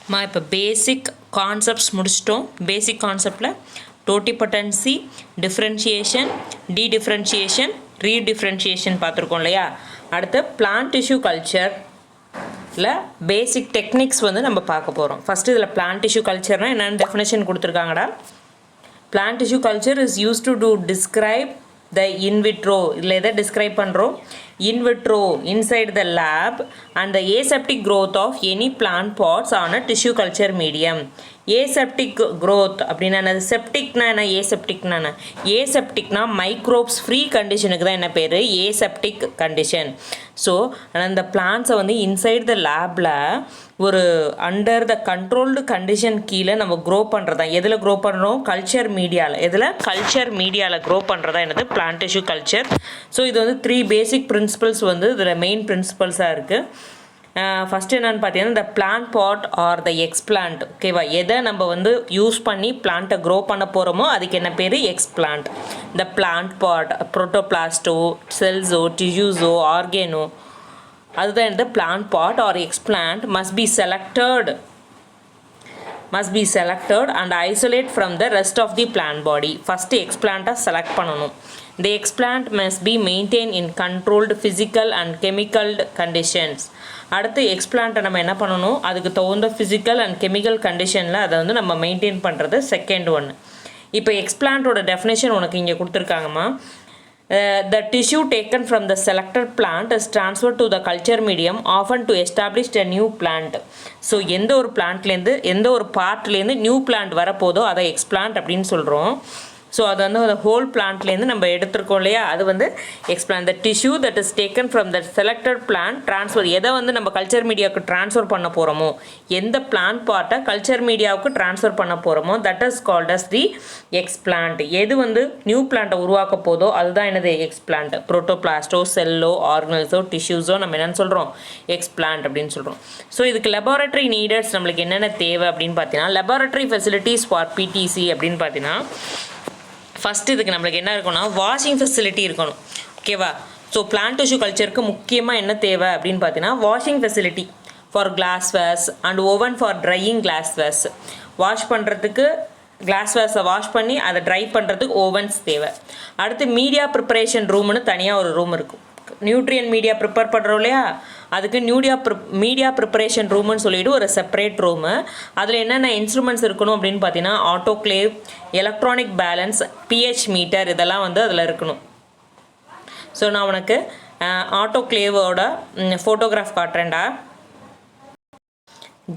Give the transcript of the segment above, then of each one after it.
இப்போ பேசிக் கான்செப்ட்ஸ் முடிச்சிட்டோம். பேசிக் கான்செப்டில் டோட்டிபொட்டன்சி, டிஃப்ரென்ஷியேஷன், டீடிஃப்ரென்ஷியேஷன், ரீடிஃப்ரென்ஷியேஷன் பார்த்துருக்கோம் இல்லையா. அடுத்து பிளான்ட் டிஷ்யூ கல்ச்சரில் பேசிக் டெக்னிக்ஸ் வந்து நம்ம பார்க்க போகிறோம். ஃபஸ்ட்டு இதில் பிளான்ட் டிஷ்யூ கல்ச்சர்னால் என்னென்னு டெஃபினேஷன் கொடுத்துருக்காங்கடா. Plant tissue culture is use to describe the in vitro இல்லை எதை டிஸ்கிரைப் பண்ணுறோம், in vitro inside the lab and the aseptic growth of any plant pots on a tissue culture medium. aseptic growth அப்படின்னா என்னது, செப்டிக்னா என்ன, ஏசெப்டிக்னா என்ன, ஏசெப்டிக்னா microbes free கண்டிஷனுக்கு தான் என்ன பேர், ஏசெப்டிக் கண்டிஷன். ஸோ அந்த பிளான்ட்ஸை வந்து இன்சைட் த லேபில் ஒரு அண்டர் த கண்ட்ரோல்டு கண்டிஷன் கீழே நம்ம க்ரோ பண்ணுறதா. எதில் க்ரோ பண்ணுறோம், கல்ச்சர் மீடியாவில். எதில், கல்ச்சர் மீடியாவில் க்ரோ பண்ணுறதா என்னது பிளான்ட் டிஷ்யூ கல்ச்சர். ஸோ இது வந்து 3 பேசிக் பிரின்சிபல்ஸ் வந்து இதில் மெயின் பிரின்சிபல்ஸாக இருக்குது. ஃபஸ்ட்டு என்னென்னு பார்த்தீங்கன்னா இந்த plant part or the explant. ஓகேவா, எதை நம்ம வந்து யூஸ் பண்ணி பிளான்ட்டை க்ரோ பண்ண போகிறோமோ அதுக்கு என்ன பேர், எக்ஸ்பிளான்ட். இந்த பிளான்ட் பாட் புரோட்டோபிளாஸ்டோ, செல்ஸோ, டிஷ்யூஸோ, ஆர்கேனோ, அதுதான் இந்த plant part or explant must be selected and isolate from the rest of the plant body. First எக்ஸ்பிளான்ட்டை செலக்ட் பண்ணணும். The explant must be maintained in controlled physical and chemical conditions. அடுத்து எக்ஸ்பிளான்ட்டை நம்ம என்ன பண்ணணும், அதுக்கு தகுந்த ஃபிசிக்கல் அண்ட் கெமிக்கல் கண்டிஷனில் அதை வந்து நம்ம மெயின்டைன் பண்ணுறது செகண்ட் ஒன்று. இப்போ எக்ஸ்பிளான்ட்டோட டெஃபினேஷன் உனக்கு இங்கே கொடுத்துருக்காங்கம்மா. The tissue taken from the selected plant is transferred to the culture medium often to establish a new plant. So எந்த ஒரு பிளான்ட்லேருந்து எந்த ஒரு பார்ட்லேருந்து நியூ பிளான்ட் வரப்போதோ அதை எக்ஸ்பிளான்ட் அப்படின்னு சொல்கிறோம். ஸோ அது வந்து அந்த ஹோல் பிளான்ட்லேருந்து நம்ம எடுத்துருக்கோம் இல்லையா, அது வந்து explant. The tissue that is taken from the selected plant transfer, எதை வந்து நம்ம கல்ச்சர் மீடியாவுக்கு ட்ரான்ஸ்ஃபர் பண்ண போகிறோமோ, எந்த பிளான்ட் பார்ட்டை கல்ச்சர் மீடியாவுக்கு ட்ரான்ஸ்ஃபர் பண்ண போகிறோமோ that is called as the explant. எது வந்து நியூ பிளான்ட்டை உருவாக்க போதோ அதுதான் என்னது, எக்ஸ்பிளான்ட். புரோட்டோபிளாஸ்டோ, செல்லோ, ஆர்கனல்ஸோ, டிஷ்யூஸோ நம்ம என்னென்னு சொல்கிறோம், எக்ஸ்பிளான்ட் அப்படின்னு சொல்கிறோம். ஸோ இதுக்கு லெபார்ட்டரி நீடர்ஸ் நம்மளுக்கு என்னென்ன தேவை அப்படின்னு பார்த்தீங்கன்னா, லெபார்ட்டரி ஃபெசிலிட்டிஸ் ஃபார் பிடிசி அப்படின்னு பார்த்தீங்கன்னா, ஃபஸ்ட்டு இதுக்கு நம்மளுக்கு என்ன இருக்கணும்னா வாஷிங் ஃபெசிலிட்டி இருக்கணும். ஓகேவா, ஸோ பிளான்ட் டிஷ்யூ கல்ச்சருக்கு முக்கியமாக என்ன தேவை அப்படின்னு பார்த்தீங்கன்னா washing facility for glasswares and oven for drying glasswares. Wash பண்ணுறதுக்கு கிளாஸ்வேர்ஸை வாஷ் பண்ணி அதை ட்ரை பண்ணுறதுக்கு ஓவன்ஸ் தேவை. அடுத்து மீடியா ப்ரிப்பரேஷன் ரூம்னு தனியாக ஒரு ரூம் இருக்கும். நியூட்ரியன் மீடியா ப்ரிப்பேர் பண்ணுறோம் இல்லையா, அதுக்கு மீடியா ப்ரிப்பரேஷன் ரூம்னு சொல்லிட்டு ஒரு செப்பரேட் ரூமு. அதில் என்னென்ன இன்ஸ்ட்ருமெண்ட்ஸ் இருக்கணும் அப்படின்னு பார்த்தீங்கன்னா autoclave, electronic balance, pH meter, இதெல்லாம் வந்து அதில் இருக்கணும். ஸோ நான் உனக்கு ஆட்டோக்ளேவோட ஃபோட்டோகிராஃப் காட்டுறேன்டா.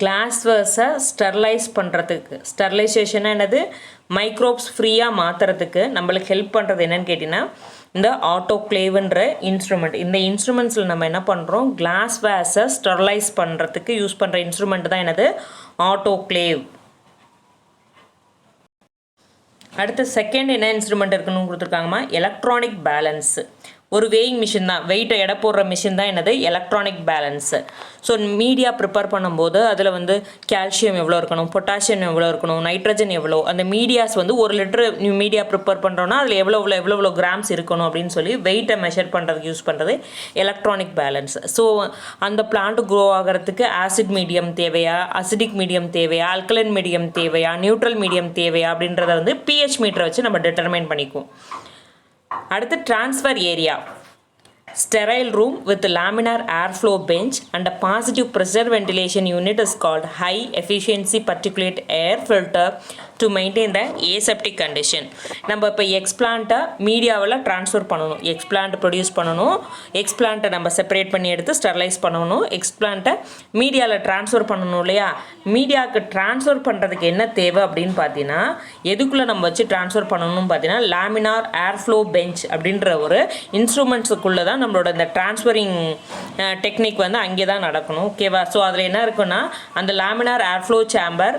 கிளாஸ்வேர்ஸை ஸ்டெர்லைஸ் பண்ணுறதுக்கு, ஸ்டெர்லைசேஷன் என்னது, மைக்ரோப்ஸ் ஃப்ரீயாக மாற்றுறதுக்கு நம்மளுக்கு ஹெல்ப் பண்ணுறது என்னென்னு கேட்டிங்கன்னா இந்த ஆட்டோக்ளேவ்ன்ற இன்ஸ்ட்ருமெண்ட். இந்த இன்ஸ்ட்ருமெண்ட்ஸில் நம்ம என்ன பண்ணுறோம், கிளாஸ்வேர்ஸை ஸ்டெர்லைஸ் பண்ணுறதுக்கு யூஸ் பண்ணுற இன்ஸ்ட்ருமெண்ட் தான் என்னது, ஆட்டோக்ளேவ். அடுத்து செகண்ட் என்ன இன்ஸ்ட்ருமெண்ட் இருக்குன்னு கொடுத்துருக்காங்கம்மா, எலக்ட்ரானிக் பேலன்ஸ். ஒரு வேயிங் மிஷின் தான், வெயிட்டை எடை போடுற மிஷின் தான் என்னது, electronic balance. So media prepare பண்ணும்போது அதில் வந்து கால்சியம் எவ்வளோ இருக்கணும், பொட்டாசியம் எவ்வளோ இருக்கணும், நைட்ரஜன் எவ்வளோ, அந்த மீடியாஸ் வந்து 1 லிட்டர் மீடியா ப்ரிப்பேர் பண்ணுறோன்னா அதில் எவ்வளோ கிராம்ஸ் இருக்கணும் அப்படின்னு சொல்லி வெயிட்டை மெஷர் பண்ணுறதுக்கு யூஸ் பண்ணுறது எலக்ட்ரானிக் பேலன்ஸ். ஸோ அந்த பிளான்ட் க்ரோ ஆகிறதுக்கு ஆசிட் மீடியம் தேவையா, அசிடிக் மீடியம் தேவையா, அல்கலைன் மீடியம் தேவையா, நியூட்ரல் மீடியம் தேவையா அப்படின்றத வந்து பிஹெச் மீட்டரை வச்சு நம்ம டிட்டர்மைன் பண்ணிக்குவோம். அடுத்து transfer area, sterile room with laminar airflow bench and a positive pressure ventilation unit is called high efficiency particulate air filter to maintain the aseptic condition. நம்ம இப்போ எக்ஸ்பிளான்ட்டை மீடியாவில் ட்ரான்ஸ்ஃபர் பண்ணணும், எக்ஸ்பிளான்ட் ப்ரொடியூஸ் பண்ணணும், எக்ஸ்பிளான்ட்டை நம்ம செப்பரேட் பண்ணி எடுத்து ஸ்டெர்லைஸ் பண்ணணும், எக்ஸ்பிளான்ட்டை மீடியாவில் ட்ரான்ஸ்ஃபர் பண்ணணும் இல்லையா. மீடியாவுக்கு ட்ரான்ஸ்ஃபர் பண்ணுறதுக்கு என்ன தேவை அப்படின்னு பார்த்தீங்கன்னா, எதுக்குள்ளே நம்ம வச்சு ட்ரான்ஸ்ஃபர் பண்ணணும்னு பார்த்தீங்கன்னா லாமினார் ஏர்ஃப்ளோ பெஞ்ச் அப்படின்ற ஒரு இன்ஸ்ட்ருமெண்ட்ஸுக்குள்ளே தான் நம்மளோட இந்த ட்ரான்ஸ்ஃபரிங் டெக்னிக் வந்து அங்கே தான் நடக்கணும். ஓகேவா, ஸோ அதில் என்ன இருக்குன்னா அந்த laminar airflow chamber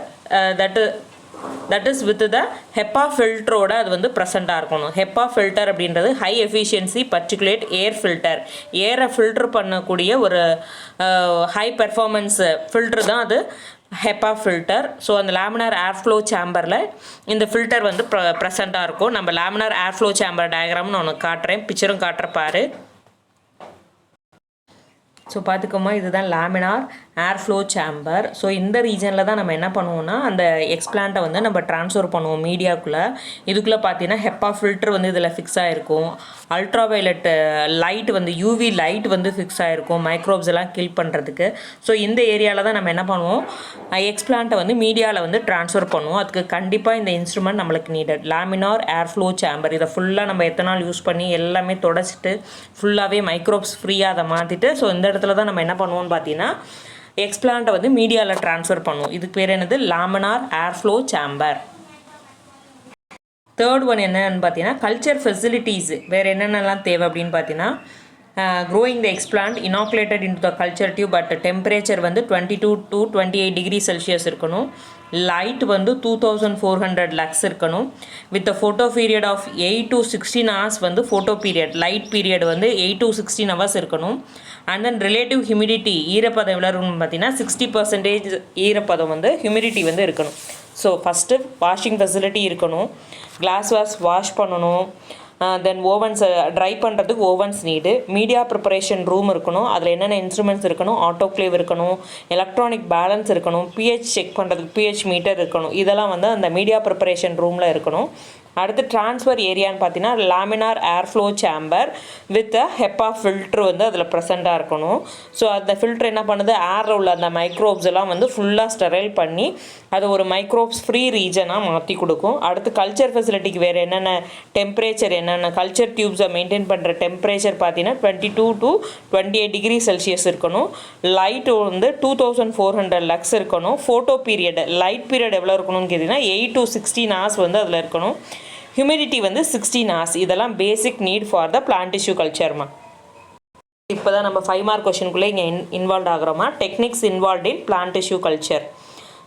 that is with the HEPA ஃபில்டரோட அது வந்து ப்ரெசண்ட்டாக இருக்கணும். ஹெப்பா ஃபில்டர் அப்படின்றது high efficiency particulate air filter, ஏரை ஃபில்டர் பண்ணக்கூடிய ஒரு ஹை பெர்ஃபார்மன்ஸ் ஃபில்டர் தான் அது ஹெப்பா ஃபில்டர். ஸோ அந்த லேமினார் ஏர்ஃப்ளோ சேம்பரில் இந்த ஃபில்டர் வந்து ப்ரெசண்ட்டாக இருக்கும். நம்ம லேமினார் ஏர்ஃப்ளோ சேம்பர் டயக்ராம்னு ஒன்று காட்டுறேன், பிக்சரும் காட்டுற பாரு. ஸோ பார்த்துக்கோமா, இதுதான் laminar air flow chamber. So இந்த ரீஜனில் தான் நம்ம என்ன பண்ணுவோம்னா அந்த எக்ஸ்பிளான்ட்டை வந்து நம்ம ட்ரான்ஸ்ஃபர் பண்ணுவோம் மீடியாக்குள்ளே. இதுக்குள்ளே பார்த்தீங்கன்னா ஹெப்பா ஃபில்டர் வந்து இதில் ஃபிக்ஸ் ஆகிருக்கும். அல்ட்ராவைலட் லைட் வந்து யூவி லைட் வந்து ஃபிக்ஸ் ஆகிருக்கும் மைக்ரோப்ஸ் எல்லாம் கில் பண்ணுறதுக்கு. ஸோ இந்த ஏரியாவில் தான் நம்ம என்ன பண்ணுவோம், எக்ஸ்பிளான்ட்டை வந்து மீடியாவில் வந்து ட்ரான்ஸ்ஃபர் பண்ணுவோம். அதுக்கு கண்டிப்பாக இந்த இன்ஸ்ட்ருமெண்ட் நம்மளுக்கு needed. Laminar air flow chamber, இதை ஃபுல்லாக நம்ம எத்தனை நாள் யூஸ் பண்ணி எல்லாமே தொடச்சிட்டு ஃபுல்லாகவே மைக்ரோப்ஸ் ஃப்ரீயாக அதை மாற்றிட்டு, ஸோ இந்த இடத்துல தான் நம்ம என்ன பண்ணுவோம்னு பார்த்தீங்கன்னா எக்ஸ்பிளான்ட்டை வந்து மீடியாவில் ட்ரான்ஸ்ஃபர் பண்ணுவோம். இதுக்கு பேர் என்னது, laminar air flow chamber. Third one என்னன்னு பார்த்தீங்கன்னா கல்ச்சர் ஃபெசிலிட்டிஸ். வேறு என்னென்னலாம் தேவை அப்படின்னு பார்த்தீங்கன்னா growing the explant inoculated into the culture tube at temperature வந்து 22 to 28 degree Celsius இருக்கணும். லைட் வந்து 2400 லக்ஸ் இருக்கணும். With photo period of 8 to 16 hours வந்து ஃபோட்டோ பீரியட், லைட் பீரியட் வந்து 8 to 16 hours இருக்கணும். அண்ட் தென் ரிலேட்டிவ் ஹியூமிடிட்டி, ஈரப்பதம் எவ்வளோ இருக்கணும்னு பார்த்தீங்கன்னா 60% ஈரப்பதம் வந்து ஹியூமிடிட்டி வந்து இருக்கணும். ஸோ ஃபஸ்ட்டு வாஷிங் ஃபெசிலிட்டி இருக்கணும், கிளாஸ் வாஷ் பண்ணணும். தென் ஓவன்ஸ் ட்ரை பண்ணுறதுக்கு Owens need. Media preparation room இருக்கணும், அதில் என்னென்ன இன்ஸ்ட்ருமெண்ட்ஸ் இருக்கணும், ஆட்டோக்ளேவ் இருக்கணும், எலக்ட்ரானிக் பேலன்ஸ் இருக்கணும், பிஹெச் செக் பண்ணுறதுக்கு பிஹெச் மீட்டர் இருக்கணும். இதெல்லாம் வந்து அந்த மீடியா ப்ரிப்பரேஷன் ரூமில் இருக்கணும். அடுத்து ட்ரான்ஸ்ஃபர் ஏரியான்னு பார்த்தீங்கன்னா laminar air flow chamber with HEPA filter வந்து அதில் ப்ரெசண்ட்டாக இருக்கணும். ஸோ அந்த ஃபில்ட்ரு என்ன பண்ணுது, ஏரில் உள்ள அந்த மைக்ரோப்ஸ் எல்லாம் வந்து ஃபுல்லாக ஸ்டெரைல் பண்ணி அது ஒரு மைக்ரோப்ஸ் ஃப்ரீ ரீஜனாக மாற்றி கொடுக்கும். அடுத்து கல்ச்சர் ஃபெசிலிட்டிக்கு வேறு என்னென்ன டெம்பரேச்சர், என்னென்ன கல்ச்சர் டியூப்ஸை மெயின்டைன் பண்ணுற டெம்பரேச்சர் பார்த்தீங்கன்னா 22 to 28 டிகிரி செல்சியஸ் இருக்கணும். லைட்டு வந்து 2400 லக்ஸ் இருக்கணும். ஃபோட்டோ பீரியட், லைட் பீரியட் எவ்வளோ இருக்கணும்னு கேட்டிங்கன்னா 8 to 16 hours வந்து அதில் இருக்கணும். ஹியூமிடிட்டி வந்து 16 hours. இதெல்லாம் basic need for the plant tissue கல்ச்சர்மா. இப்போ தான் நம்ம 5 மார்க் கொஷினுக்குள்ளே இங்கே இன்வால்வ் ஆகிறோமா. Techniques involve in plant tissue culture.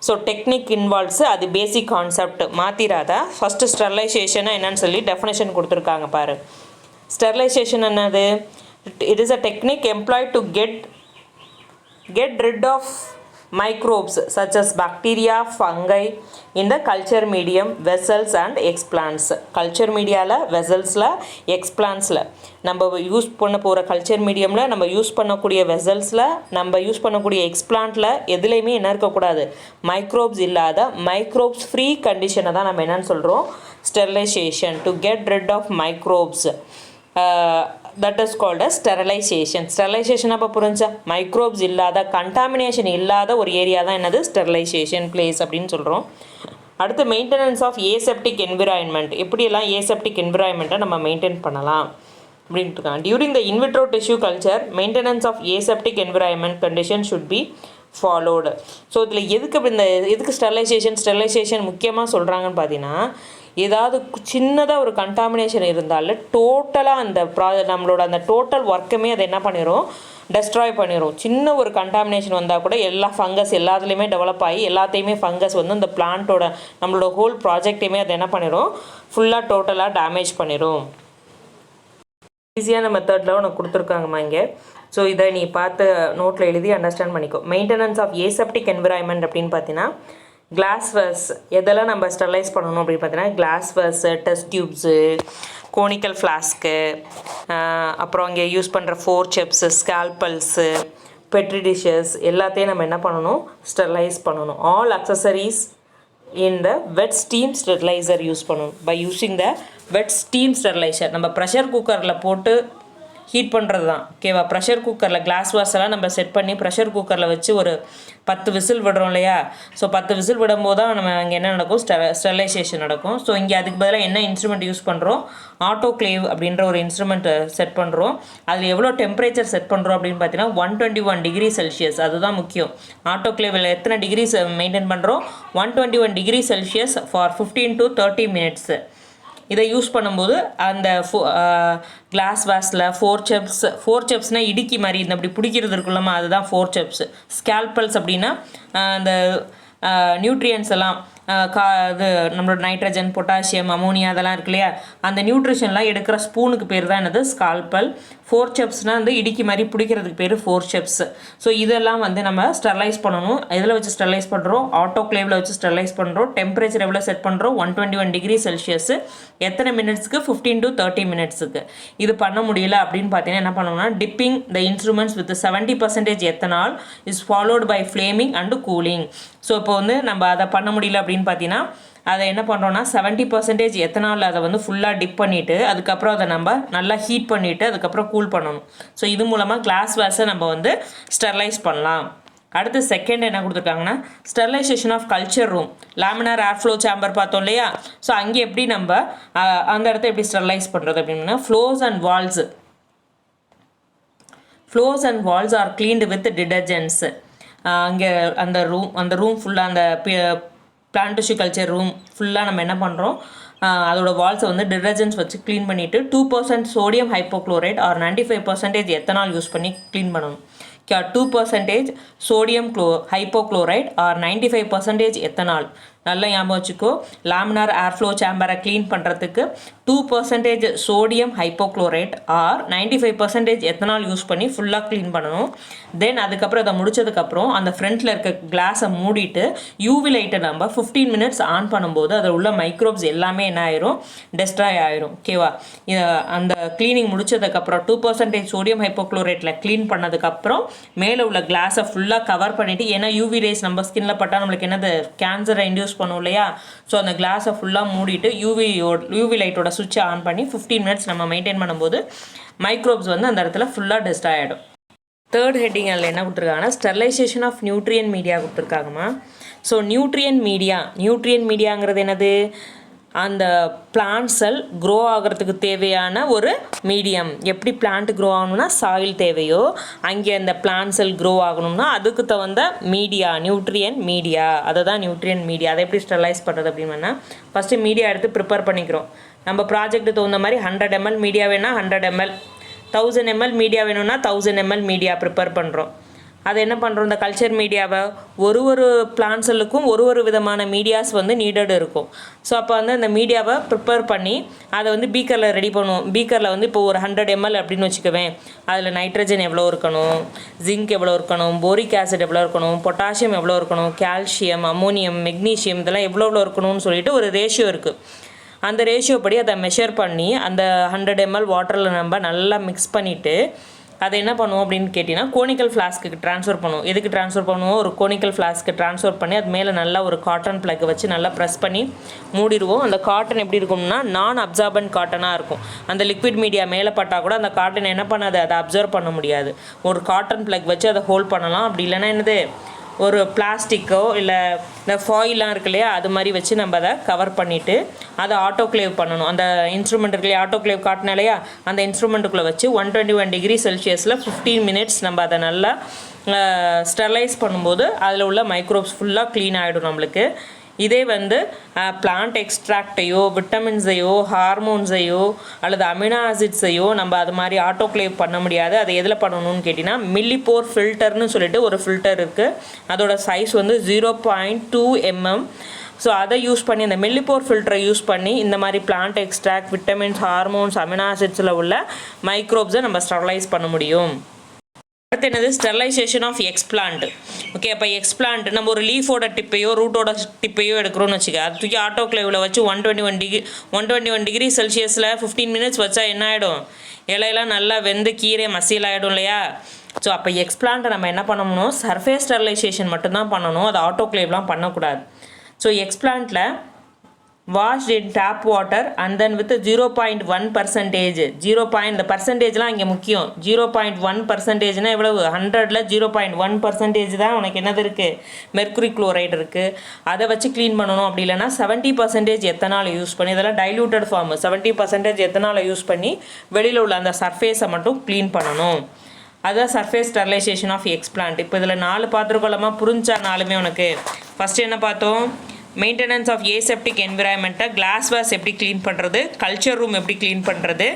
So technique involves, அது பேசிக் கான்செப்ட் மாற்றிடாத. ஃபஸ்ட்டு ஸ்டெர்லைசேஷனை என்னன்னு சொல்லி டெஃபினேஷன் கொடுத்துருக்காங்க பாரு. ஸ்டெர்லைசேஷன் என்னது, it is a technique employed to get rid of microbes such as bacteria, fungi in the culture medium, vessels and explants. Culture மீடியாவில், வெசல்ஸில், எக்ஸ்பிளான்ஸில் நம்ம use பண்ண போகிற கல்ச்சர் மீடியமில், நம்ம யூஸ் பண்ணக்கூடிய வெசல்ஸில், நம்ம யூஸ் பண்ணக்கூடிய எக்ஸ்பிளான்ட்டில் எதுலேயுமே என்ன இருக்கக்கூடாது, மைக்ரோப்ஸ் இல்லாத மைக்ரோப்ஸ் ஃப்ரீ கண்டிஷனை தான் நம்ம என்னன்னு சொல்கிறோம், sterilization. To get rid of microbes, that is called as sterilization. Sterilization அப்போ புரிஞ்சா, மைக்ரோப்ஸ் இல்லாத, கண்டாமினேஷன் இல்லாத ஒரு ஏரியா தான் என்னது, ஸ்டெரிலைசேஷன் பிளேஸ் அப்படின்னு சொல்கிறோம். அடுத்து மெயின்டெனன்ஸ் ஆஃப் ஏசெப்டிக் என்விரான்மெண்ட். எப்படியெல்லாம் ஏசெப்டிக் என்விரான்மெண்ட்டை நம்ம மெயின்டைன் பண்ணலாம் அப்படின்ட்டு இருக்காங்க. During the in vitro tissue culture maintenance of aseptic environment condition should be followed. So இதில் எதுக்கு ஸ்டெரிலைசேஷன் முக்கியமாக சொல்கிறாங்கன்னு பார்த்தீங்கன்னா, ஏதாவது சின்னதாக ஒரு கண்டாமினேஷன் இருந்தாலும் டோட்டலாக அந்த நம்மளோட அந்த டோட்டல் ஒர்க்குமே அதை என்ன பண்ணிடும், டெஸ்ட்ராய் பண்ணிடும். சின்ன ஒரு கண்டாமினேஷன் வந்தால் கூட எல்லா ஃபங்கஸ் எல்லாத்துலேயுமே டெவலப் ஆகி எல்லாத்தையுமே ஃபங்கஸ் வந்து இந்த பிளான்ட்டோட நம்மளோட ஹோல் ப்ராஜெக்டையுமே அதை என்ன பண்ணிடும், ஃபுல்லாக டோட்டலாக டேமேஜ் பண்ணிடும். ஈஸியான மெத்தடில் உனக்கு கொடுத்துருக்காங்கம்மா இங்கே. ஸோ இதை நீ பார்த்து நோட்டில் எழுதி அண்டர்ஸ்டாண்ட் பண்ணிக்கோ. மெயின்டெனன்ஸ் ஆஃப் ஏசெப்டிக் என்விரான்மெண்ட் அப்படின்னு பார்த்தீங்கன்னா, கிளாஸ் வேர்ஸ் எதெல்லாம் நம்ம ஸ்டெர்லைஸ் பண்ணணும் அப்படின்னு பார்த்தீங்கன்னா, glasswares, test tubes, conical flask, அப்புறம் இங்கே யூஸ் பண்ணுற ஃபோர்செப்ஸு, ஸ்கேல்பல்ஸு, பெட்ரி டிஷ்ஷஸ் எல்லாத்தையும் நம்ம என்ன பண்ணணும், ஸ்டெர்லைஸ் பண்ணணும். All accessories in the wet steam sterilizer use பண்ணணும். By using the wet steam sterilizer, நம்ம ப்ரெஷர் குக்கரில் போட்டு ஹீட் பண்ணுறது தான், ஓகேவா. ப்ரெஷர் குக்கரில் கிளாஸ் வாஷ் எல்லாம் நம்ம செட் பண்ணி ப்ரெஷர் குக்கரில் வச்சு ஒரு 10 விசில் விடுறோம் இல்லையா. ஸோ 10 விசில் விடும்போது தான் நம்ம அங்கே என்ன நடக்கும், ஸ்டெர்லைசேஷன் நடக்கும். ஸோ இங்கே அதுக்கு பதிலாக என்ன இன்ஸ்ட்ருமெண்ட் யூஸ் பண்ணுறோம், ஆட்டோக்ளேவ் அப்படின்ற ஒரு இன்ஸ்ட்ருமெண்ட் செட் பண்ணுறோம். அதில் எவ்வளோ டெம்பரேச்சர் செட் பண்ணுறோம் அப்படின்னு பார்த்தீங்கன்னா 121 டிகிரி செல்சியஸ். அதுதான் முக்கியம். ஆட்டோக்ளேவில் எத்தனை டிகிரி மெயின்டைன் பண்ணுறோம், 121 degree Celsius for 15 to 30 minutes. இதை யூஸ் பண்ணும்போது அந்த கிளாஸ் வாஷில் ஃபோர்செப்ஸ்னால் இடுக்கி மாதிரி இந்த அப்படி பிடிக்கிறது இருக்குல்லம்மா, அதுதான் ஃபோர்செப்ஸ். ஸ்கேல்பல்ஸ் அப்படின்னா அந்த நியூட்ரியன்ஸ் எல்லாம் இது நம்மளோட நைட்ரஜன், பொட்டாசியம், அமோனியா அதெல்லாம் இருக்கு இல்லையா, அந்த நியூட்ரிஷன்லாம் எடுக்கிற ஸ்பூனுக்கு பேர் தான் என்னது ஸ்கால்பல். ஃபோர்செப்ஸ்னால் வந்து இடிக்கி மாதிரி பிடிக்கிறதுக்கு பேர் ஃபோர்செப்ஸ். ஸோ இதெல்லாம் வந்து நம்ம ஸ்டெர்லைஸ் பண்ணணும். எதில் வச்சு ஸ்டெர்லைஸ் பண்ணுறோம்? ஆட்டோக்ளேவில் வச்சு ஸ்டெர்லைஸ் பண்ணுறோம். டெம்பரேச்சர் எவ்வளோ செட் பண்ணுறோம்? 121 டிகிரி செல்சியஸ். எத்தனை மினிட்ஸ்க்கு? 15 to 30 மினிட்ஸுக்கு. இது பண்ண முடியல அப்படின்னு பார்த்தீங்கன்னா என்ன பண்ணணும்னா, dipping the instruments with 70% ethanol is followed by flaming and cooling. So இப்போ வந்து நம்ம அதை பண்ண முடியல அப்படின்னு பார்த்தீங்கன்னா அதை என்ன பண்ணுறோன்னா 70% எத்தனால் அதை வந்து ஃபுல்லாக டிப் பண்ணிவிட்டு அதுக்கப்புறம் அதை நம்ம நல்லா ஹீட் பண்ணிவிட்டு அதுக்கப்புறம் கூல் பண்ணணும். ஸோ இது மூலமாக கிளாஸ் வேஸை நம்ம வந்து ஸ்டெர்லைஸ் பண்ணலாம். அடுத்து செகண்ட் என்ன கொடுத்துருக்காங்கன்னா, sterilization of culture room. Laminar airflow chamber பார்த்தோம் இல்லையா, ஸோ அங்கே எப்படி நம்ம அந்த இடத்த எப்படி ஸ்டெர்லைஸ் பண்ணுறது அப்படின்னா, floors and walls are cleaned with detergents. அங்கே அந்த ரூம் ஃபுல்லாக அந்த பிளான்ட் டிஷ்யூ கல்ச்சர் ரூம் ஃபுல்லாக நம்ம என்ன பண்ணுறோம், அதோட வால்ஸை வந்து டிடர்ஜென்ட்ஸ் வச்சு க்ளீன் பண்ணிவிட்டு 2% sodium hypochlorite or 95% ethanol use பண்ணி க்ளீன் பண்ணணும். 2% சோடியம் ஹைப்போக்ளோரைட் ஆர் 95% எத்தனால். நல்லா ஞாபகம் வச்சுக்கோ, லேமினார் ஏர்ஃப்ளோ சேம்பரை க்ளீன் பண்ணுறதுக்கு 2% sodium hypochlorite or 95% ethanol use பண்ணி ஃபுல்லாக க்ளீன் பண்ணணும். தென் அதுக்கப்புறம் அதை முடிச்சதுக்கப்புறம் அந்த ஃப்ரண்ட்டில் இருக்க கிளாஸை மூடிட்டு யூவி லைட்டை நம்ம 15 மினிட்ஸ் ஆன் பண்ணும்போது அதில் உள்ள மைக்ரோப்ஸ் எல்லாமே என்ன ஆயிரும்? டெஸ்ட்ராய் ஆயிரும். ஓகேவா? அந்த க்ளீனிங் முடிச்சதுக்கப்புறம் 2% சோடியம் ஹைப்போக்ளோரைட்டில் க்ளீன் பண்ணதுக்கப்புறம் மேலே உள்ள கிளாஸை ஃபுல்லாக கவர் பண்ணிவிட்டு, ஏன்னா யூவி ரேஸ் நம்ம ஸ்கின்ல பட்டால் நம்மளுக்கு என்னது கேன்சரை இன்டியூஸ் பண்ணும் இல்லையா, ஸோ அந்த கிளாஸை ஃபுல்லாக மூடிட்டு யூவி லைட்டோட சுவிட்சை ஆன் பண்ணி 15 மினிட்ஸ் நம்ம மெயின்டைன் பண்ணும்போது மைக்ரோப்ஸ் வந்து அந்த இடத்துல ஃபுல்லாக டெஸ்ட் ஆகிடும். தேர்ட் ஹெட்டிங் அதில் என்ன கொடுத்துருக்காங்கன்னா, ஸ்டெர்லைசேஷன் ஆஃப் நியூட்ரியன் மீடியா கொடுத்துருக்காங்கம்மா. ஸோ நியூட்ரியன் மீடியாங்கிறது என்னது? அந்த பிளான்ட் செல் க்ரோ ஆகிறதுக்கு தேவையான ஒரு மீடியம். எப்படி பிளான்ட் க்ரோ ஆகணும்னா சாயில் தேவையோ, அங்கே அந்த பிளான்ட் செல் க்ரோ ஆகணும்னா அதுக்கு தகுந்த மீடியா, நியூட்ரியன் மீடியா, அதை தான் நியூட்ரியன் மீடியா. அதை எப்படி ஸ்டெர்லைஸ் பண்ணுறது அப்படின்னா, ஃபஸ்ட்டு மீடியா எடுத்து ப்ரிப்பேர் பண்ணிக்கிறோம். நம்ம ப்ராஜெக்ட்டு தகுந்த மாதிரி 100 ml மீடியா வேணால் 100 ml, 1000 ml மீடியா வேணும்னா 1000 ml மீடியா ப்ரிப்பேர் பண்ணுறோம். அதை என்ன பண்ணுறோம், இந்த கல்ச்சர் மீடியாவை ஒரு பிளான்ட் செல்லுக்கும் ஒரு விதமான மீடியாஸ் வந்து நீடட் இருக்கும். ஸோ அப்போ வந்து அந்த மீடியாவை ப்ரிப்பேர் பண்ணி அதை வந்து பீக்கரில் ரெடி பண்ணுவோம். பீக்கரில் வந்து இப்போ ஒரு 100 ml அப்படின்னு வச்சுக்குவேன். அதில் நைட்ரஜன் எவ்வளோ இருக்கணும், ஜிங்க் எவ்வளோ இருக்கணும், போரிக் ஆசிட் எவ்வளோ இருக்கணும், பொட்டாசியம் எவ்வளோ இருக்கணும், கால்சியம், அமோனியம், மெக்னீஷியம் இதெல்லாம் எவ்வளோ இருக்கணும்னு சொல்லிட்டு ஒரு ரேஷியோ இருக்குது. அந்த ரேஷியோ படி அதை மெஷர் பண்ணி அந்த 100 ml வாட்டரில் நம்ம நல்லா மிக்ஸ் பண்ணிவிட்டு அதை என்ன பண்ணுவோம் அப்படின்னு கேட்டிங்கன்னா, கோனிக்கல் ஃப்ளாஸ்க்கு ட்ரான்ஸ்ஃபர் பண்ணுவோம். எதுக்கு ட்ரான்ஸ்ஃபர் பண்ணுவோம்? ஒரு கோனிக்கல் ஃப்ளாஸ்க்கு ட்ரான்ஸ்ஃபர் பண்ணி அது மேலே நல்லா ஒரு காட்டன் ப்ளக் வச்சு நல்லா ப்ரெஸ் பண்ணி மூடிடுவோம். அந்த காட்டன் எப்படி இருக்கும்னா நான் அப்சார்பன்ட் காட்டனாக இருக்கும். அந்த லிக்விட் மீடியா மேலே பட்டால் கூட அந்த காட்டன் என்ன பண்ணாது, அதை அப்சர்வ் பண்ண முடியாது. ஒரு காட்டன் ப்ளக் வச்சு அதை ஹோல்ட் பண்ணலாம். அப்படி இல்லைன்னா என்னது, ஒரு பிளாஸ்டிக்கோ இல்லை இந்த ஃபாயிலாம் இருக்கு இல்லையா, அது மாதிரி வச்சு நம்ம அதை கவர் பண்ணிவிட்டு அதை ஆட்டோக்ளேவ் பண்ணணும். அந்த இன்ஸ்ட்ருமெண்ட் இருக்கு இல்லையா, ஆட்டோக்ளேவ் காட்டினா இல்லையா, அந்த இன்ஸ்ட்ருமெண்ட்டுக்குள்ளே வச்சு 121 டிகிரி செல்சியஸில் 15 மினிட்ஸ் நம்ம அதை நல்லா ஸ்டெர்லைஸ் பண்ணும்போது அதில் உள்ள மைக்ரோப்ஸ் ஃபுல்லாக க்ளீன் ஆகிடும் நம்மளுக்கு. இதே வந்து பிளான்ட் எக்ஸ்ட்ராக்டையோ விட்டமின்ஸையோ ஹார்மோன்ஸையோ அல்லது அமினோ ஆசிட்ஸையோ நம்ம அது மாதிரி ஆட்டோக்ளேவ் பண்ண முடியாது. அதை எதில் பண்ணணும்னு கேட்டிங்கன்னா, மில்லிபோர் ஃபில்டர்னு சொல்லிட்டு ஒரு ஃபில்டர் இருக்குது. அதோட சைஸ் வந்து 0.2 mm. ஸோ அதை யூஸ் பண்ணி அந்த மில்லிபோர் ஃபில்டரை யூஸ் பண்ணி இந்த மாதிரி plant extract, vitamins, hormones, amino ஆசிட்ஸில் உள்ள மைக்ரோப்ஸை நம்ம ஸ்டெர்லைஸ் பண்ண முடியும். அடுத்து என்னது, ஸ்டெர்லைசேஷன் ஆஃப் எக்ஸ்பிளான்ட். ஓகே, அப்போ எக்ஸ்பிளான்ட் நம்ம ஒரு லீஃபோட டிப்பையோ ரூட்டோட டிப்பையோ எடுக்கிறோன்னு வச்சுக்க, அது தூக்கி ஆட்டோக்ளேவில் வச்சு 121 டிகிரி செல்சியஸில் 15 மினிட்ஸ் வச்சா என்ன ஆகிடும், இலையெல்லாம் நல்லா வெந்து கீரை மசியல் ஆகிடும் இல்லையா. ஸோ அப்போ எக்ஸ்பிளான்ட்டை நம்ம என்ன பண்ணணும், சர்ஃபேஸ் ஸ்டெர்லைசேஷன் மட்டும்தான் பண்ணணும், அது ஆட்டோக்ளேவ்லாம் பண்ணக்கூடாது. ஸோ எக்ஸ்பிளான்ட்டில் washed in tap water and then with 0.1%. இந்த பர்சன்டேஜ்லாம் இங்கே முக்கியம். 0.1%னா எவ்வளவு, 100ல் 0.1% தான் உனக்கு என்னது இருக்குது, மெர்க்குரி குளோரைடு இருக்குது. அதை வச்சு க்ளீன் பண்ணணும். அப்படி இல்லைனா 70% எத்தனால் யூஸ் பண்ணி, இதெல்லாம் டைல்யூட்டட் ஃபார்ம், 70% எத்தனால் யூஸ் பண்ணி வெளியில் உள்ள அந்த சர்ஃபேஸை மட்டும் க்ளீன் பண்ணணும். அதுதான் சர்ஃபேஸ் ஸ்டெர்லைசேஷன் ஆஃப் எக்ஸ்பிளான்ட். இப்போ இதில் 4 பார்த்துருக்கோம்மா, புரிஞ்சா 4மே உனக்கு. ஃபஸ்ட்டு என்ன பார்த்தோம், மெயின்டெனன்ஸ் ஆஃப் ஏசெப்டிக் என்விரான்மெண்ட்டை, கிளாஸ் வாஸ் எப்படி க்ளீன் பண்ணுறது, கல்ச்சர் ரூம் எப்படி க்ளீன் பண்ணுறது,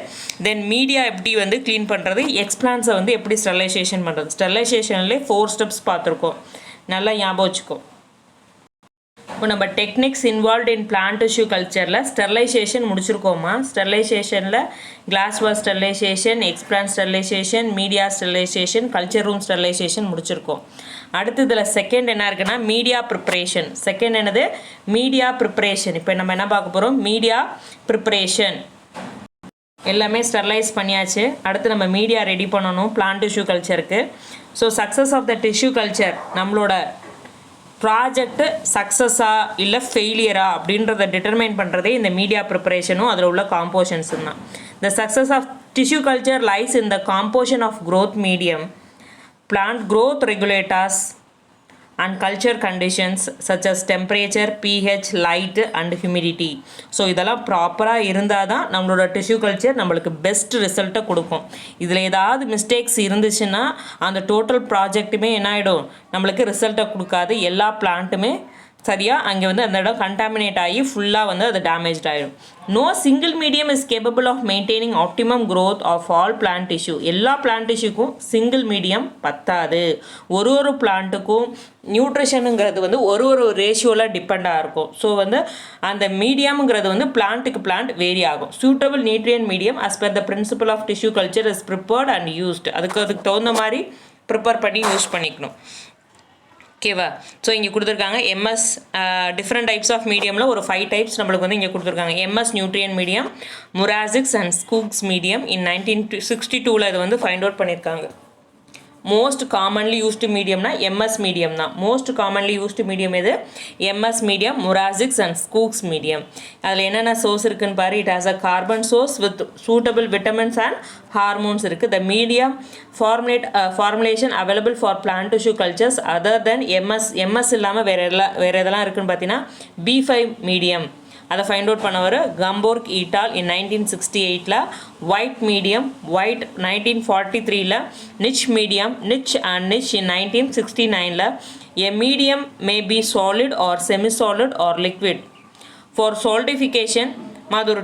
தென் மீடியா எப்படி வந்து க்ளீன் பண்ணுறது, எக்ஸ்பிளான்ஸை வந்து எப்படி ஸ்டெர்லைசேஷன் பண்ணுறது. ஸ்டெர்லைசேஷன்லேயே 4 ஸ்டெப்ஸ் பார்த்துருக்கோம், நல்லா ஞாபகம் வச்சுக்கோ. இப்போ நம்ம techniques involve in plant tissue கல்ச்சரில் ஸ்டெர்லைசேஷன் முடிச்சிருக்கோமா. ஸ்டெர்லைசேஷனில் glasswares sterilisation, explant sterilisation, media sterilisation, culture room sterilisation முடிச்சிருக்கோம். அடுத்து இதில் செகண்ட் என்ன இருக்குன்னா மீடியா ப்ரிப்ரேஷன். செகண்ட் என்னது மீடியா ப்ரிப்ரேஷன். இப்போ நம்ம என்ன பார்க்க போகிறோம், மீடியா ப்ரிப்ரேஷன். எல்லாமே ஸ்டெர்லைஸ் பண்ணியாச்சு. அடுத்து நம்ம மீடியா ரெடி பண்ணணும் பிளான்ட் டிஷ்யூ கல்ச்சருக்கு. So success of the tissue culture, நம்மளோட ப்ராஜெக்ட் சக்ஸஸா இல்லை ஃபெயிலியரா அப்படின்றத டிட்டர்மைன் பண்ணுறதே இந்த மீடியா ப்ரிப்பரேஷனும் அதில் உள்ள காம்போஷன்ஸும் தான். The success of tissue culture lies in the composition of growth medium, plant growth regulators and culture conditions such as temperature, pH, light and humidity. So இதெல்லாம் ப்ராப்பராக இருந்தால் தான் நம்மளோட டிஷ்யூ கல்ச்சர் நம்மளுக்கு பெஸ்ட் ரிசல்ட்டை கொடுக்கும். இதில் ஏதாவது மிஸ்டேக்ஸ் இருந்துச்சுன்னா அந்த டோட்டல் ப்ராஜெக்ட்டுமே என்ன ஆகிடும், நம்மளுக்கு ரிசல்ட்டை கொடுக்காது. எல்லா பிளான்ட்டுமே சரியாக அங்கே வந்து அந்த இடம் கண்டாமினேட் ஆகி ஃபுல்லாக வந்து அது டேமேஜ் ஆகிடும். No single medium is capable of maintaining optimum growth of all plant tissue. எல்லா பிளான்ட் டிஷ்யூக்கும் சிங்கிள் மீடியம் பத்தாது. ஒரு பிளான்ட்டுக்கும் நியூட்ரிஷனுங்கிறது வந்து ஒரு ரேஷியோவில் டிபெண்டாக இருக்கும். ஸோ வந்து அந்த மீடியம்ங்கிறது வந்து பிளான்ட்டுக்கு பிளான்ட் வேரி ஆகும். Suitable nutrient medium as per the principle of tissue culture is prepared and used. அதுக்கு தகுந்த மாதிரி ப்ரிப்பேர் பண்ணி யூஸ் பண்ணிக்கணும். ஓகேவா. ஸோ இங்கே கொடுத்துருக்காங்க எம்எஸ் டிஃப்ரெண்ட் டைப்ஸ் ஆஃப் மீடியமில் ஒரு 5 டைப்ஸ் நம்மளுக்கு வந்து இங்கே கொடுத்துருக்காங்க. MS nutrient medium, Murashige's and Skoog's medium. In 1962 இது வந்து ஃபைண்ட் அவுட் பண்ணியிருக்காங்க. மோஸ்ட் காமன்லி யூஸ்டு மீடியம்னா எம்எஸ் மீடியம் தான். மோஸ்ட் காமன்லி யூஸ்டு மீடியம் எது, MS medium, Murashige's and Skoog's medium. அதில் என்னென்ன சோர்ஸ் இருக்குன்னு பாரு. It has a carbon source with suitable vitamins and hormones இருக்குது. The medium formulation available for plant tissue cultures other than MS இல்லாமல் வேறு எதெல்லாம் இருக்குன்னு பார்த்தீங்கன்னா B5 மீடியம். அதை ஃபைண்ட் அவுட் பண்ணவர் Gamborg et al in 1968. White medium, White 1943. Nitsch medium, Nitsch and Nitsch in 1969. A medium may be solid or semi solid or liquid. For solidification அது ஒரு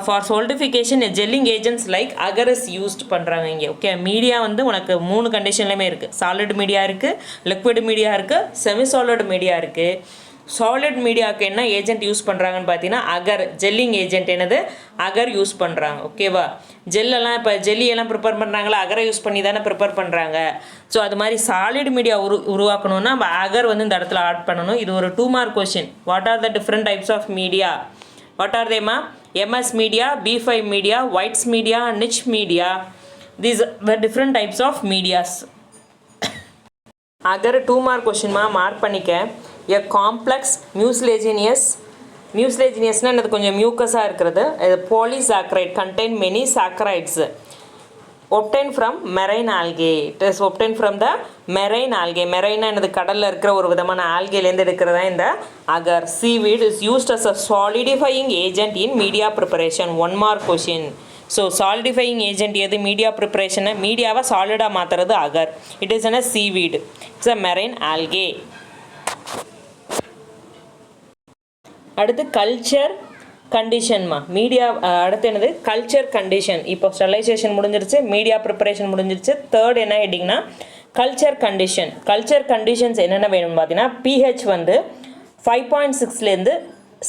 for solidification gelling agents like agar is used பண்ணுறாங்க இங்கே. Okay, media வந்து உனக்கு 3 கண்டிஷன்லையுமே இருக்குது. Solid media இருக்குது, liquid media இருக்குது, செமி சாலிட் மீடியா இருக்குது. சாலிட் மீடியாவுக்கு என்ன ஏஜென்ட் யூஸ் பண்ணுறாங்கன்னு பார்த்தீங்கன்னா அகர், ஜெல்லிங் ஏஜென்ட் என்னது அகர் யூஸ் பண்ணுறாங்க. ஓகேவா. ஜெல்லெல்லாம் இப்போ ஜெல்லியெல்லாம் ப்ரிப்பேர் பண்ணுறாங்களா அகரை யூஸ் பண்ணி தானே ப்ரிப்பேர் பண்ணுறாங்க. ஸோ அது மாதிரி சாலிட் மீடியா உருவாக்கணும்னா நம்ம அகர் வந்து இந்த இடத்துல ஆட் பண்ணணும். இது ஒரு 2 mark question. What are the different types of media? What are தேமா? MS media, B5 media, whites media, niche media. These were different types of medias. Agar 2 mark கொஷின்மா மார்க் பண்ணிக்க. எ காம்ப்ளெக்ஸ் மியூஸ்லேஜினியஸ்னால் என்னது கொஞ்சம் மியூக்கஸாக இருக்கிறது. Polysaccharide contain many saccharides obtained from marine algae. It is obtained from the marine algae. marine என்னது கடலில் இருக்கிற ஒரு விதமான ஆல்கேலேருந்து எடுக்கிறதா இந்த அகர். seaweed is used as a solidifying agent in media preparation. 1 mark question. So solidifying agent எது media ப்ரிப்பரேஷனை, மீடியாவை சாலிடாக மாற்றுறது agar. It is a seaweed, it's a marine algae. அடுத்து கல்ச்சர் கண்டிஷன்மா. மீடியா அடுத்து என்னது கல்ச்சர் கண்டிஷன். இப்போ ஸ்டெர்லைசேஷன் முடிஞ்சிருச்சு, மீடியா ப்ரிப்பரேஷன் முடிஞ்சிருச்சு. தேர்ட் என்ன ஹெட்டிங்னா கல்ச்சர் கண்டிஷன். கல்ச்சர் கண்டிஷன்ஸ் என்னென்ன வேணும்னு பார்த்தீங்கன்னா pH வந்து 5.6லேருந்து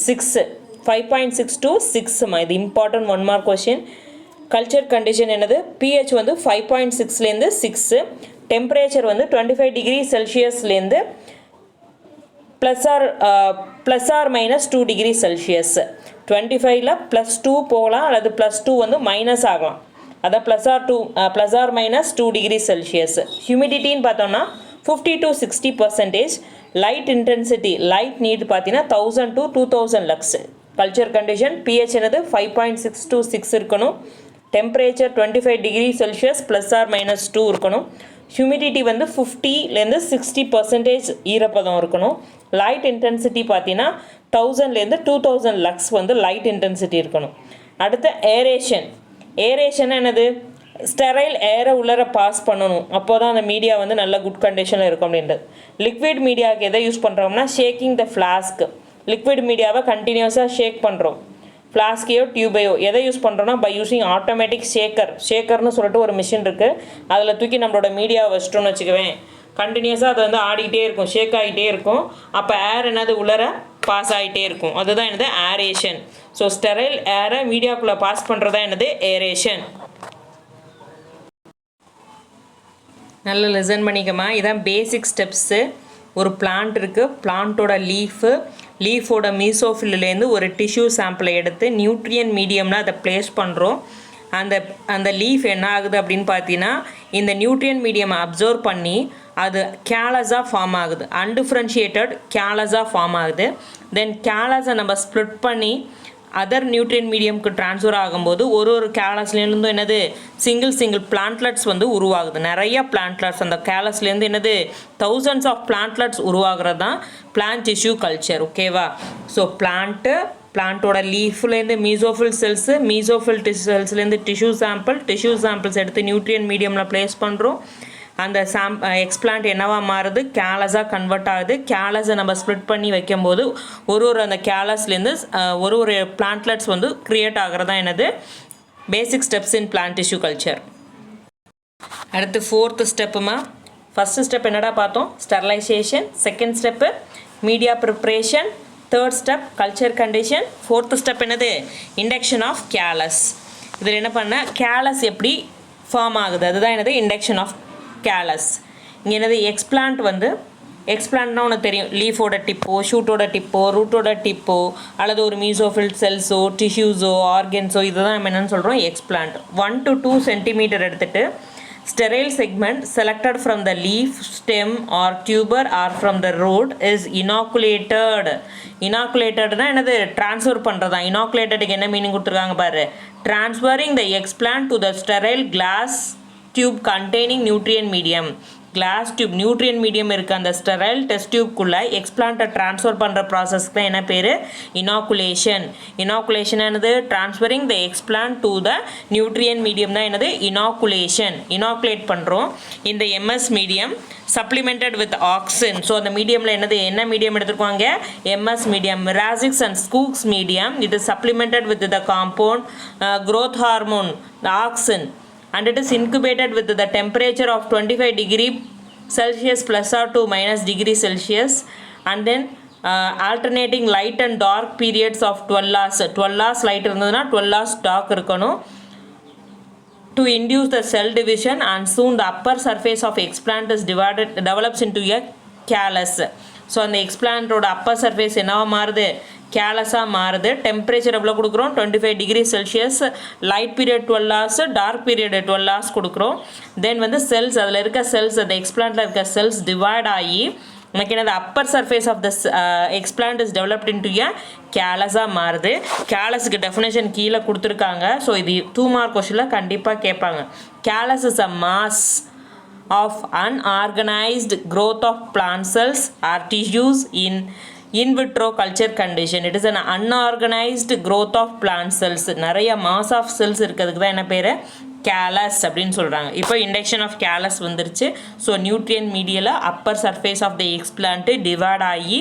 6, 5.6 to 6மா. இது important 1 mark question. Culture condition என்னது, pH வந்து 5.6லேருந்து 6, டெம்பரேச்சர் வந்து 25 டிகிரி செல்சியஸ்லேருந்து plus or minus 2 degree Celsius. 25ல் +2 போகலாம், அல்லது +2 வந்து மைனஸ் ஆகலாம். அதான் plus or minus 2 degree Celsius. ஹியூமிடிட்டின்னு பார்த்தோம்னா 50 to 60%. Light intensity, light need பார்த்தீங்கன்னா 1000 to 2000 lux. Culture condition pH என்னது 5.6 to 6 இருக்கணும். டெம்பரேச்சர் 25 டிகிரி செல்சியஸ் +or-2 இருக்கணும். ஹியூமிடிட்டி வந்து 50லேருந்து 60% ஈரப்பதம் இருக்கணும். லைட் இன்டென்சிட்டி பார்த்தீங்கன்னா 1000லேருந்து 2000 லக்ஸ் வந்து லைட் இன்டென்சிட்டி இருக்கணும். அடுத்து ஏரேஷன். ஏரேஷன் என்னது, ஸ்டெரைல் ஏரை உள்ளர பாஸ் பண்ணணும், அப்போ தான் அந்த மீடியா வந்து நல்ல குட் கண்டிஷனில் இருக்கும் அப்படின்றது. லிக்விட் மீடியாவுக்கு எதை யூஸ் பண்ணுறோம்னா ஷேக்கிங் த ஃப்ளாஸ்க். லிக்விட் மீடியாவை கண்டினியூஸாக ஷேக் பண்ணுறோம். ஃப்ளாஸ்கையோ டியூபையோ எதை யூஸ் பண்ணுறோன்னா பை யூஸிங் ஆட்டோமேட்டிக் ஷேக்கர்னு சொல்லிட்டு ஒரு மிஷின் இருக்குது. அதில் தூக்கி நம்மளோட மீடியாவை வச்சிட்டோன்னு வச்சுக்குவேன், கண்டினியூஸாக அது வந்து ஆடிக்கிட்டே இருக்கும், ஷேக் ஆகிட்டே இருக்கும். அப்போ ஏர் என்னது உள்ளர பாஸ் ஆகிட்டே இருக்கும், அதுதான் என்னது ஏரேஷன். ஸோ ஸ்டெரைல் ஏரை மீடியாக்குள்ளே பாஸ் பண்ணுறதா என்னது ஏரேஷன். நல்லா லிசன் பண்ணிக்கமா, இதான் பேசிக் ஸ்டெப்ஸு. ஒரு பிளான்ட் இருக்குது, பிளான்ட்டோட லீஃபோட மீசோஃபில்லேருந்து ஒரு டிஷ்யூ சாம்பிளை எடுத்து நியூட்ரியன் மீடியம்னா அதை ப்ளேஸ் பண்ணுறோம். அந்த லீஃப் என்ன ஆகுது அப்படின்னு பார்த்தீங்கன்னா இந்த நியூட்ரியன் மீடியமை அப்சர்வ் பண்ணி அது கேலஸாக ஃபார்ம் ஆகுது, அன்டிஃப்ரென்ஷியேட்டட் கேலஸாக ஃபார்ம் ஆகுது. தென் கேலஸை நம்ம ஸ்ப்ளிட் பண்ணி அதர் நியூட்ரியன் மீடியம்க்கு ட்ரான்ஸ்ஃபர் ஆகும்போது ஒரு கேலஸ்லேருந்தும் என்னது சிங்கிள் பிளான்ட்லெட்ஸ் வந்து உருவாகுது, நிறைய பிளான்ட்லெட்ஸ். அந்த கேலஸ்லேருந்து என்னது தௌசண்ட்ஸ் ஆஃப் பிளான்ட்லெட்ஸ் உருவாகிறது தான் பிளான்ட் டிஷ்யூ கல்ச்சர். ஓகேவா? ஸோ பிளான்ட்டோட லீஃப்லேருந்து மீசோஃபில் செல்ஸ்லேருந்து டிஷ்யூ சாம்பிள்ஸ் எடுத்து நியூட்ரியன் மீடியமில் ப்ளேஸ் பண்ணுறோம். அந்த எக்ஸ்பிளான்ட் என்னவா மாறுது, கேலஸாக கன்வெர்ட் ஆகுது. கேலஸை நம்ம ஸ்ப்ளிட் பண்ணி வைக்கும்போது ஒரு அந்த கேலஸ்லேருந்து ஒரு பிளான்ட்லெட்ஸ் வந்து க்ரியேட் ஆகிறதா என்னது basic steps in plant tissue culture. அடுத்து 4th ஸ்டெப்புமா. ஃபஸ்ட்டு ஸ்டெப் என்னடா பார்த்தோம், sterilization. Second step media preparation. Third step culture condition. 4th step என்னது இண்டக்ஷன் ஆஃப் கேலஸ். இதில் என்ன பண்ண கேலஸ் எப்படி ஃபார்ம் ஆகுது, அதுதான் என்னது இண்டக்ஷன் ஆஃப் கேலஸ். இங்கே என்னது எக்ஸ்பிளான்ட்னா ஒன்று தெரியும், லீஃபோட டிப்போ, ஷூட்டோட டிப்போ, ரூட்டோட டிப்போ, அல்லது ஒரு மீசோஃபில் செல்ஸோ டிஷ்யூஸோ ஆர்கன்ஸோ, இதுதான் நம்ம என்னென்னு சொல்கிறோம் எக்ஸ்பிளான்ட். 1 to 2 சென்டிமீட்டர் எடுத்துகிட்டு sterile segment selected from the leaf, stem or tuber or from the root is inoculated. Inoculated-னா என்னது ட்ரான்ஸ்ஃபர் பண்ணுறதா. இனாக்குலேட்டடுக்கு என்ன மீனிங் கொடுத்துருக்காங்க பாரு, transferring the explant to the sterile glass tube containing nutrient medium. Glass tube nutrient medium இருக்குது அந்த sterile test டியூப்குள்ளே எக்ஸ்பிளான்ட்டை transfer பண்ணுற ப்ராசஸ்க்கு தான் என்ன பேர் இனாக்குலேஷன். இனாக்குலேஷன் என்னது transferring the explant to the nutrient medium தான் என்னது இனாக்குலேஷன். இனாக்குலேட் பண்ணுறோம். இந்த MS medium supplemented with auxin. So அந்த மீடியமில் என்ன மீடியம் எடுத்துருக்காங்க, MS medium. Murashige's and Skoog's medium. இது supplemented with the compound growth hormone auxin and it is incubated with the temperature of 25 degree Celsius plus or to minus degree Celsius and then alternating light and dark periods of 12 hours. 12 hours light இருந்ததுன்னா 12 hours dark இருக்கணும் to induce the cell division and soon the upper surface of explant is develops into a callus. So அந்த எக்ஸ்பிளான்ட்டோட Appar surface என்னவா மாறுது, கேலஸாக மாறுது. Temperature எவ்வளோ கொடுக்குறோம், 25 degree Celsius. Light period 12 hours, dark period 12 hours கொடுக்குறோம். தென் வந்து செல்ஸ், அதில் இருக்க செல்ஸ், அந்த எக்ஸ்பிளான்ட்டில் இருக்க செல்ஸ் டிவைட் ஆகி எனக்கு என்னது upper surface of the explant is developed into a கேலஸாக மாறுது. கேலஸுக்கு டெஃபினேஷன் கீழே கொடுத்துருக்காங்க. ஸோ இது 2 mark கொஸ்டினில் கண்டிப்பாக கேட்பாங்க. Callus is a mass of unorganized growth of plant cells or tissues in vitro culture condition. It is an unorganized growth of plant cells. நிறைய mass of cells இருக்கிறதுக்கு தான் என்ன பேர் கேலஸ் அப்படின்னு சொல்கிறாங்க. இப்போ இண்டக்ஷன் ஆஃப் கேலஸ் வந்துருச்சு. So nutrient மீடியில் upper surface of the explant divide ஆகி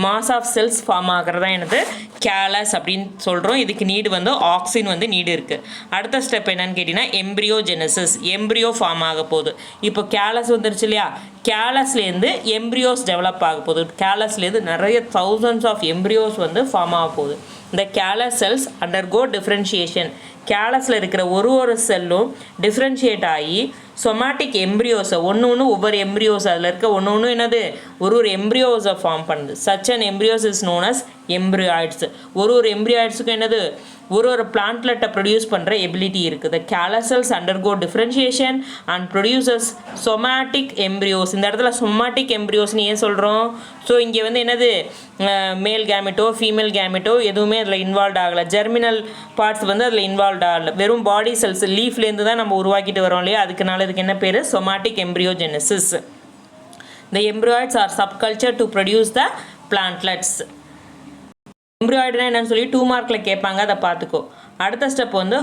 மாஸ் ஆஃப் செல்ஸ் ஃபார்ம் ஆகிறது தான் என்னது கேலஸ் அப்படின்னு சொல்கிறோம். இதுக்கு நீடு வந்து ஆக்சின் வந்து நீடு இருக்குது. அடுத்த ஸ்டெப் என்னன்னு கேட்டிங்கன்னா எம்ப்ரியோஜெனசிஸ். எம்ப்ரியோ ஃபார்ம் ஆக போகுது. இப்போ கேலஸ் வந்துருச்சு இல்லையா, கேலஸ்லேருந்து எம்ப்ரியோஸ் டெவலப் ஆக போகுது. கேலஸ்லேருந்து நிறைய thousands ஆஃப் எம்ப்ரியோஸ் வந்து ஃபார்ம் ஆக போகுது. இந்த கேலஸ் செல்ஸ் அண்டர்கோ டிஃப்ரென்ஷியேஷன். கேலஸில் இருக்கிற ஒரு செல்லும் டிஃப்ரென்ஷியேட் ஆகி சொமாட்டிக் எம்ப்ரியோஸை ஒவ்வொரு எம்ப்ரியோஸ் அதில் இருக்க ஒன்று என்னது ஒரு எம்ப்ரியோஸை ஃபார்ம் பண்ணுது. Such and embryos is known as embryoids. ஒரு எம்ப்ரியாய்ட்ஸுக்கும் என்னது ஒரு பிளான்ட்லெட்டை ப்ரொடியூஸ் பண்ணுற எபிலிட்டி இருக்குது. Callus cells undergo differentiation and produces somatic embryos. இந்த இடத்துல சொமாட்டிக் எம்ப்ரியோஸ்னு ஏன் சொல்கிறோம், ஸோ இங்கே வந்து என்னது மேல் கேமெட்டோ ஃபீமேல் கேமெட்டோ எதுவுமே அதில் இன்வால்வ் ஆகலை. ஜெர்மினல் பார்ட்ஸ் வந்து அதில் இன்வால்வ் ஆகலை. வெறும் பாடி செல்ஸ் லீஃப்லேருந்து தான் நம்ம உருவாக்கிட்டு வரோம் இல்லையா, அதுக்குனால இதுக்கு என்ன பேர் somatic embryogenesis. The embryos are subculture to produce the plantlets. எம்ப்ரியாய்டுனா என்னன்னு சொல்லி 2 மார்க்கில் கேட்பாங்க, அதை பார்த்துக்கோ. அடுத்த ஸ்டெப் வந்து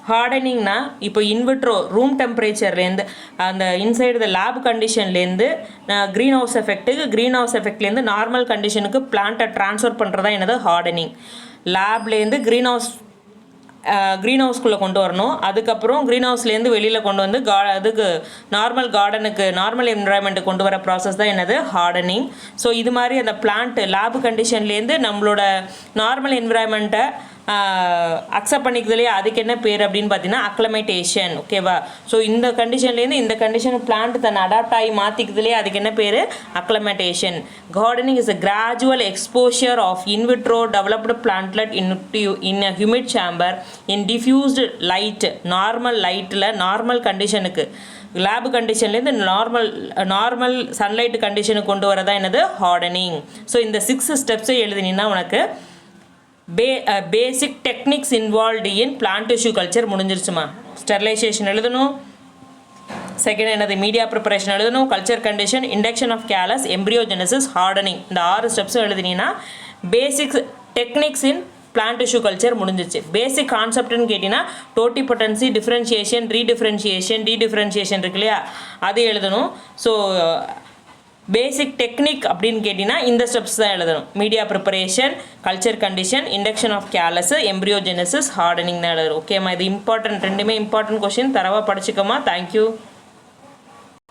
ஹார்டனிங்னா இப்போ இன்விட்ரோ ரூம் டெம்பரேச்சர்லேருந்து அந்த இன்சைடு த லேப் கண்டிஷன்லேருந்து க்ரீன் ஹவுஸ் எஃபெக்ட்லேருந்து நார்மல் கண்டிஷனுக்கு பிளான்ட்டை ட்ரான்ஸ்ஃபர் பண்ணுறதா என்னது ஹார்டனிங். லேப்லேருந்து க்ரீன் ஹவுஸ் க்ரீன் ஹவுஸ்குள்ளே கொண்டு வரணும். அதுக்கப்புறம் க்ரீன் ஹவுஸ்லேருந்து வெளியில் கொண்டு வந்து அதுக்கு நார்மல் கார்டனுக்கு நார்மல் என்வரான்மெண்ட்டுக்கு கொண்டு வர ப்ராசஸ் தான் என்னது ஹார்டனிங். ஸோ இது மாதிரி அந்த பிளான்ட் லேப் கண்டிஷன்லேருந்து நம்மளோட நார்மல் என்வரான்மெண்ட்டை அக்செப்ட் பண்ணிக்கிறதுலையே அதுக்கு என்ன பேர் அப்படின்னு பார்த்தீங்கன்னா அக்ளமேட்டேஷன். ஓகேவா? ஸோ இந்த கண்டிஷன்லேருந்து இந்த கண்டிஷன் பிளான்ட் தன்னை அடாப்ட் ஆகி மாற்றிக்கிறதுலையே அதுக்கு என்ன பேர் acclimatation. Hardening is a gradual exposure of in vitro developed plantlet in a humid chamber in diffused light. Normal லைட்டில் நார்மல் கண்டிஷனுக்கு லேப் கண்டிஷன்லேருந்து நார்மல் சன்லைட் கண்டிஷனுக்கு கொண்டு வரதான் என்னது ஹார்டனிங். ஸோ இந்த 6 ஸ்டெப்ஸை எழுதினீங்கன்னா உனக்கு basic techniques involved in plant tissue culture முடிஞ்சிருச்சுமா. ஸ்டெரிலைசேஷன் எழுதணும், செகண்ட் என்னது மீடியா ப்ரிப்பரேஷன் எழுதணும், culture condition, induction of callus, embryogenesis, hardening. இந்த 6 ஸ்டெப்ஸும் எழுதினீங்கன்னா basics techniques in plant tissue culture முடிஞ்சிச்சு. பேசிக் கான்செப்ட்னு கேட்டிங்கன்னா டோட்டிபொட்டன்சி, டிஃப்ரென்ஷியேஷன், ரீடிஃப்ரென்ஷியேஷன் இருக்கு இல்லையா, அது எழுதணும். ஸோ பேசிக் டெக்னிக் அப்படின்னு கேட்டிங்கன்னா இந்த ஸ்டெப்ஸ் தான் எழுதணும். Media preparation, culture condition, induction of callus, embryogenesis, hardening தான் எழுதணும். ஓகேம்மா, இது இம்பார்ட்டன்ட், ரெண்டுமே இம்பார்ட்டன்ட் கொஸ்டின். தரவாக படிச்சுக்கோமா. தேங்க்யூ.